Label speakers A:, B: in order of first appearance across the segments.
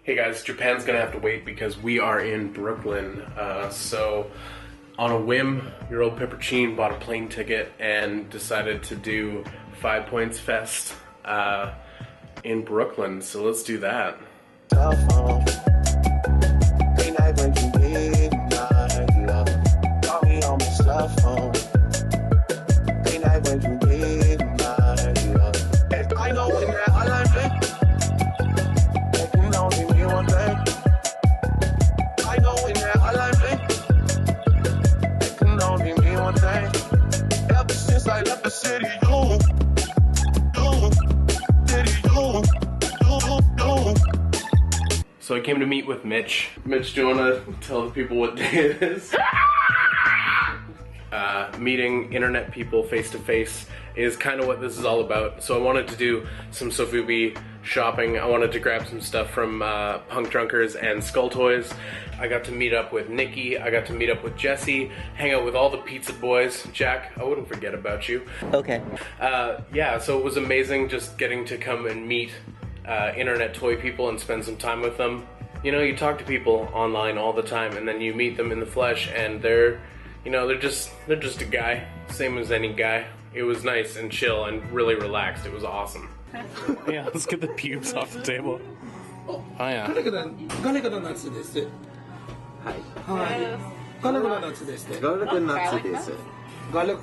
A: Hey guys, Japan's gonna have to wait because we are in Brooklyn. So on a whim, your old Peppercine bought a plane ticket and decided to do 5 Points Fest in Brooklyn. So let's do that. So I came to meet with Mitch. Mitch, do you want to tell the people what day it is? Meeting internet people face to face is kind of what this is all about. So I wanted to do some Sofubi shopping. I wanted to grab some stuff from Punk Drunkers and Skull Toys. I got to meet up with Nikki. I got to meet up with Jesse. Hang out with all the pizza boys. Jack, I wouldn't forget about you.
B: Okay.
A: Yeah, so it was amazing just getting to come and meet internet toy people and spend some time with them. You know, you talk to people online all the time and then you meet them in the flesh and they're just a guy, same as any guy. It was nice and chill and really relaxed. It was awesome. Yeah, let's get the pubes off the table. Oh yeah.
C: ガレガの夏です。はい。ガレガの夏です。ガレガの夏です。ガレ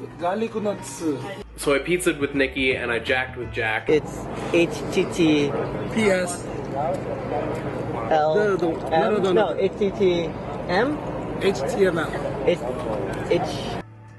C: ガの夏。
A: So I pizzaed with Nikki and I jacked with Jack.
B: It's HTT.
C: PS.
B: L. No, HTT M.
C: HTML.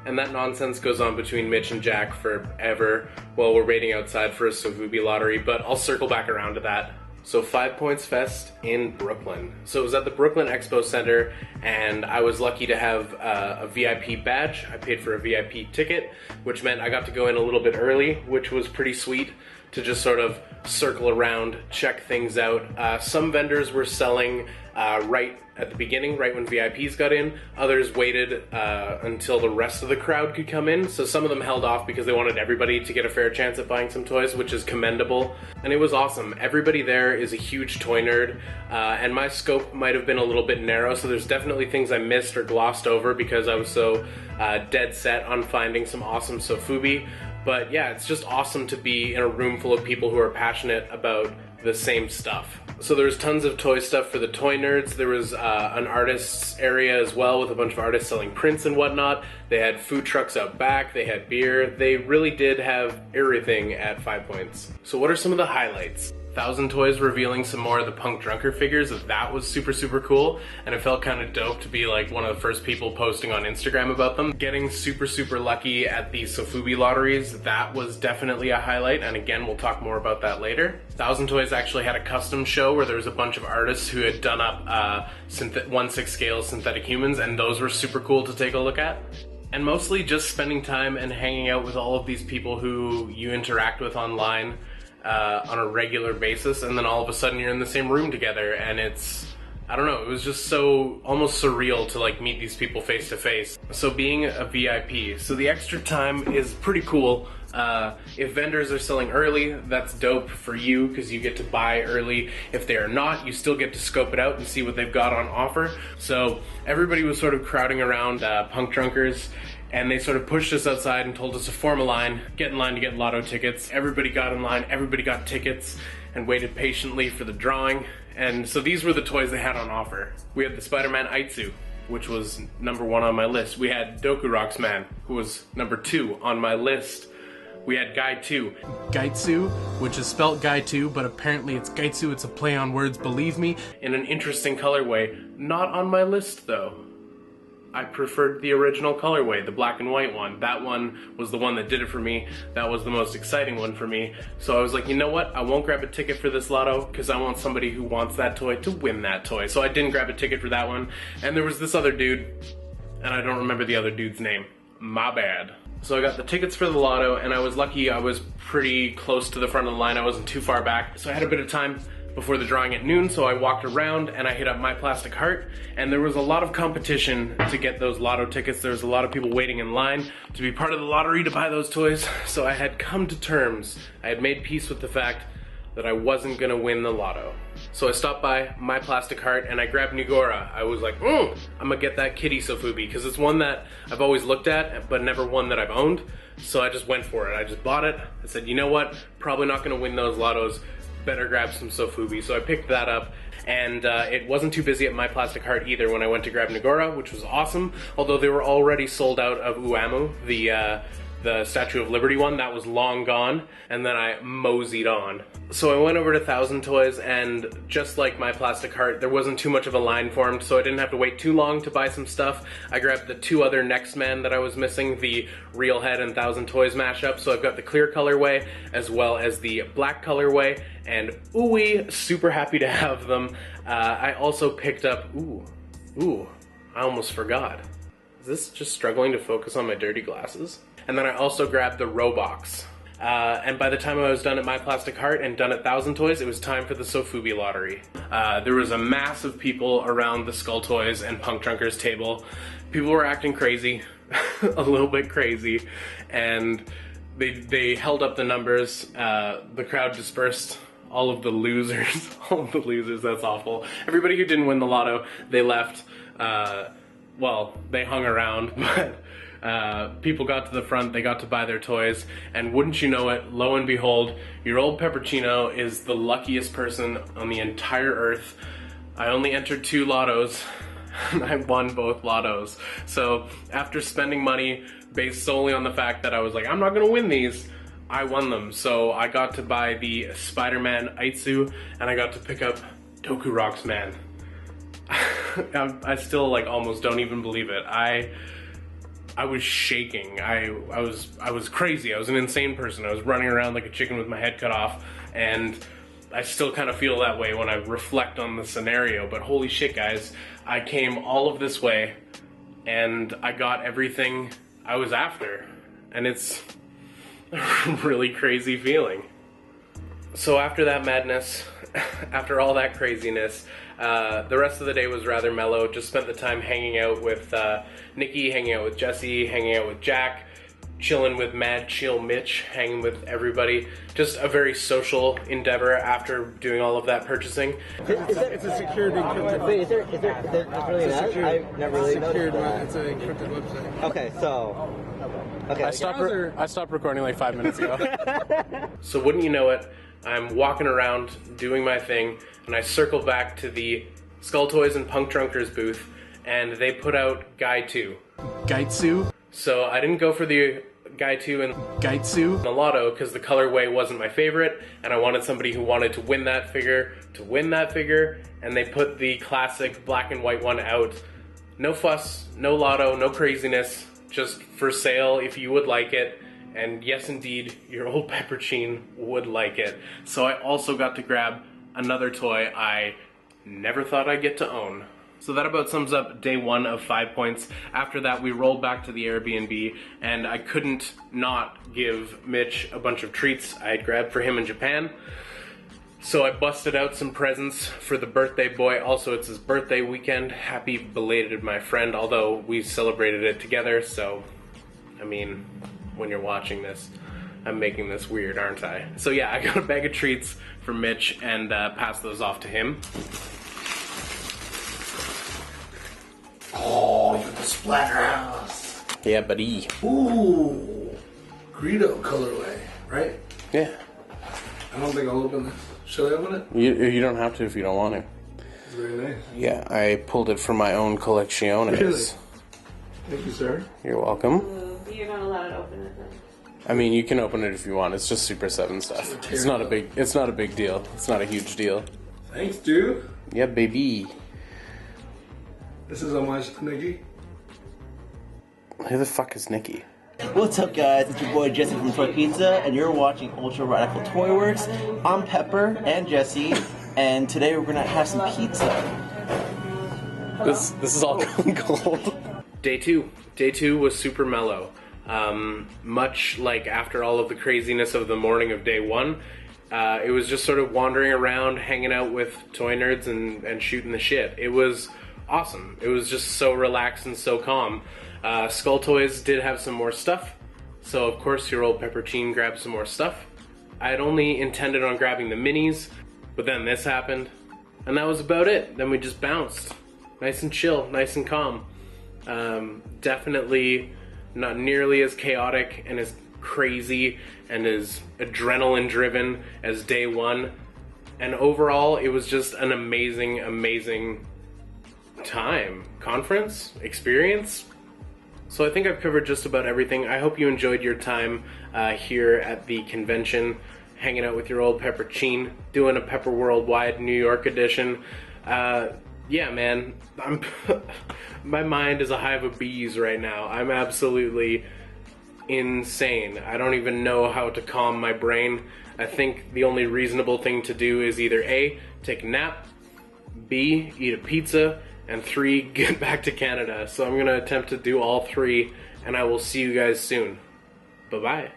A: And that nonsense goes on between Mitch and Jack forever while we're waiting outside for a Sofubi lottery, but I'll circle back around to that. So 5 Points Fest in Brooklyn. So it was at the Brooklyn Expo Center, and I was lucky to have a VIP badge. I paid for a VIP ticket, which meant I got to go in a little bit early, which was pretty sweet to just sort of circle around, check things out. Some vendors were selling right at the beginning, right when VIPs got in. Others waited until the rest of the crowd could come in. So some of them held off because they wanted everybody to get a fair chance at buying some toys, which is commendable. And it was awesome. Everybody there is a huge toy nerd, and my scope might have been a little bit narrow, so there's definitely things I missed or glossed over because I was so dead set on finding some awesome Sofubi. But yeah, it's just awesome to be in a room full of people who are passionate about the same stuff. So there's tons of toy stuff for the toy nerds. There was an artists area as well with a bunch of artists selling prints and whatnot. They had food trucks out back, they had beer. They really did have everything at 5 Points. So what are some of the highlights? 1,000 Toys revealing some more of the Punk Drunker figures. That was super, super cool. And it felt kind of dope to be like one of the first people posting on Instagram about them. Getting super, super lucky at the Sofubi lotteries, that was definitely a highlight. And again, we'll talk more about that later. 1,000 Toys actually had a custom show where there was a bunch of artists who had done up 1/6 scale synthetic humans, and those were super cool to take a look at. And mostly just spending time and hanging out with all of these people who you interact with online on a regular basis, and then all of a sudden you're in the same room together, and it's, I don't know, it was just so almost surreal to like meet these people face to face. So being a VIP, so the extra time is pretty cool. If vendors are selling early, that's dope for you because you get to buy early. If they are not, you still get to scope it out and see what they've got on offer. So everybody was sort of crowding around Punk Drunkers, and they sort of pushed us outside and told us to form a line, get in line to get lotto tickets. Everybody got in line, everybody got tickets, and waited patiently for the drawing. And so these were the toys they had on offer. We had the Spider-Man Aitsu, which was #1 on my list. We had Doku Rocks Man, who was #2 on my list. We had Guy 2. Gaitsu, which is spelt Guy 2, but apparently it's Gaitsu, it's a play on words, believe me, in an interesting colorway. Not on my list though. I preferred the original colorway, the black and white one. That one was the one that did it for me. That was the most exciting one for me. So I was like, you know what? I won't grab a ticket for this lotto because I want somebody who wants that toy to win that toy. So I didn't grab a ticket for that one. And there was this other dude, and I don't remember the other dude's name. My bad. So I got the tickets for the lotto, and I was lucky I was pretty close to the front of the line. I wasn't too far back. So I had a bit of time before the drawing at noon, so I walked around and I hit up My Plastic Heart, and there was a lot of competition to get those lotto tickets. There was a lot of people waiting in line to be part of the lottery to buy those toys, so I had come to terms. I had made peace with the fact that I wasn't gonna win the lotto. So I stopped by My Plastic Heart and I grabbed Nigora. I was like, I'm gonna get that kitty Sofubi because it's one that I've always looked at, but never one that I've owned. So I just went for it. I just bought it. I said, you know what? Probably not gonna win those lottos. Better grab some Sofubi. So I picked that up, and it wasn't too busy at My Plastic Heart either when I went to grab Nigora, which was awesome. Although they were already sold out of Uamu, the Statue of Liberty one. That was long gone, and then I moseyed on. So I went over to Thousand Toys, and just like My Plastic Heart, there wasn't too much of a line formed, so I didn't have to wait too long to buy some stuff. I grabbed the two other Next Men that I was missing, the Real Head and Thousand Toys mashup, so I've got the clear colorway as well as the black colorway, and ooh-wee, super happy to have them. I also picked up, I almost forgot. Is this just struggling to focus on my dirty glasses? And then I also grabbed the Roblox. And by the time I was done at My Plastic Heart and done at Thousand Toys, it was time for the Sofubi lottery. There was a mass of people around the Skull Toys and Punk Drunkers table. People were acting crazy, a little bit crazy, and they held up the numbers. The crowd dispersed. All of the losers, that's awful. Everybody who didn't win the lotto, they left. Well, they hung around, but people got to the front, they got to buy their toys, and wouldn't you know it, lo and behold, your old Peppercino is the luckiest person on the entire earth. I only entered 2 lottos, and I won both lottos. So after spending money based solely on the fact that I was like, I'm not gonna win these, I won them. So I got to buy the Spider-Man Aitsu, and I got to pick up Doku Rocks Man. I still like almost don't even believe it. I was shaking. I was crazy. I was an insane person. I was running around like a chicken with my head cut off, and I still kind of feel that way when I reflect on the scenario. But holy shit, guys, I came all of this way, and I got everything I was after, and it's a really crazy feeling. So after that madness, after all that craziness, the rest of the day was rather mellow. Just spent the time hanging out with Nikki, hanging out with Jesse, hanging out with Jack, chilling with Mad Chill Mitch, hanging with everybody. Just a very social endeavor after doing all of that purchasing.
C: It's a security encrypted.
B: Wait, is there really that? I've never really noticed that.
C: It's an encrypted website.
B: Okay, so... Okay.
A: I stopped recording like 5 minutes ago. So wouldn't you know it, I'm walking around doing my thing, and I circle back to the Skull Toys and Punk Drunkers booth, and they put out Guy 2.
D: Gaitsu?
A: So I didn't go for the Guy 2 and
D: Gaitsu?
A: the lotto because the colorway wasn't my favorite, and I wanted somebody who wanted to win that figure, and they put the classic black and white one out. No fuss, no lotto, no craziness, just for sale if you would like it. And yes, indeed, your old Peppercine would like it. So I also got to grab another toy I never thought I'd get to own. So that about sums up day 1 of 5 points. After that, we rolled back to the Airbnb, and I couldn't not give Mitch a bunch of treats I had grabbed for him in Japan. So I busted out some presents for the birthday boy. Also, it's his birthday weekend. Happy belated, my friend, although we celebrated it together, so, I mean, when you're watching this, I'm making this weird, aren't I? So yeah, I got a bag of treats for Mitch and passed those off to him.
C: Oh, you got the Splatterhouse.
A: Yeah, buddy.
C: Ooh, Greedo colorway, right?
A: Yeah.
C: I don't think I'll open this. Should I open it?
A: You don't have to if you don't want to.
C: It's very nice.
A: Yeah, I pulled it from my own collecciones.
C: Really? Thank you, sir.
A: You're welcome.
E: You're not allowed to open it then.
A: I mean, you can open it if you want. It's just Super 7 stuff. It's not a big deal. It's not a huge deal.
C: Thanks, dude.
A: Yeah, baby.
C: This is homage to Nikki.
A: Who the fuck is Nikki?
B: What's up, guys? It's your boy Jesse from Toy Pizza, and you're watching Ultra Radical Toy Works. I'm Pepper and Jesse, and today we're gonna have some pizza.
A: This is all going cold. Day 2. Day 2 was super mellow. Much like after all of the craziness of the morning of day 1, it was just sort of wandering around, hanging out with toy nerds and shooting the shit. It was awesome. It was just so relaxed and so calm. Skull Toys did have some more stuff, so of course your old Peppercine grabbed some more stuff. I had only intended on grabbing the minis, but then this happened, And that was about it. Then we just bounced. Nice and chill, nice and calm. Definitely not nearly as chaotic and as crazy and as adrenaline driven as day one. And overall, it was just an amazing, amazing time. Conference? Experience? So I think I've covered just about everything. I hope you enjoyed your time here at the convention, hanging out with your old Peppercine, doing a Pepperworldwide New York edition. Yeah, man, my mind is a hive of bees right now. I'm absolutely insane. I don't even know how to calm my brain. I think the only reasonable thing to do is either A, take a nap, B, eat a pizza, and 3, get back to Canada. So I'm gonna attempt to do all 3, and I will see you guys soon. Bye-bye.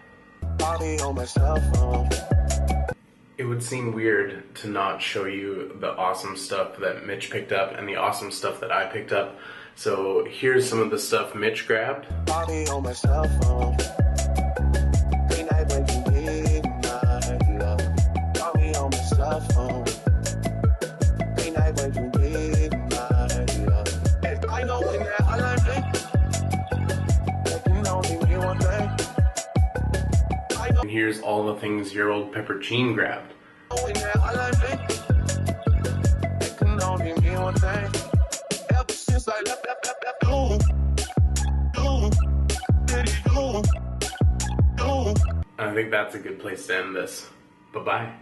A: It would seem weird to not show you the awesome stuff that Mitch picked up and the awesome stuff that I picked up. So here's some of the stuff Mitch grabbed. And here's all the things your old Peppercine grabbed. I think that's a good place to end this. Bye-bye.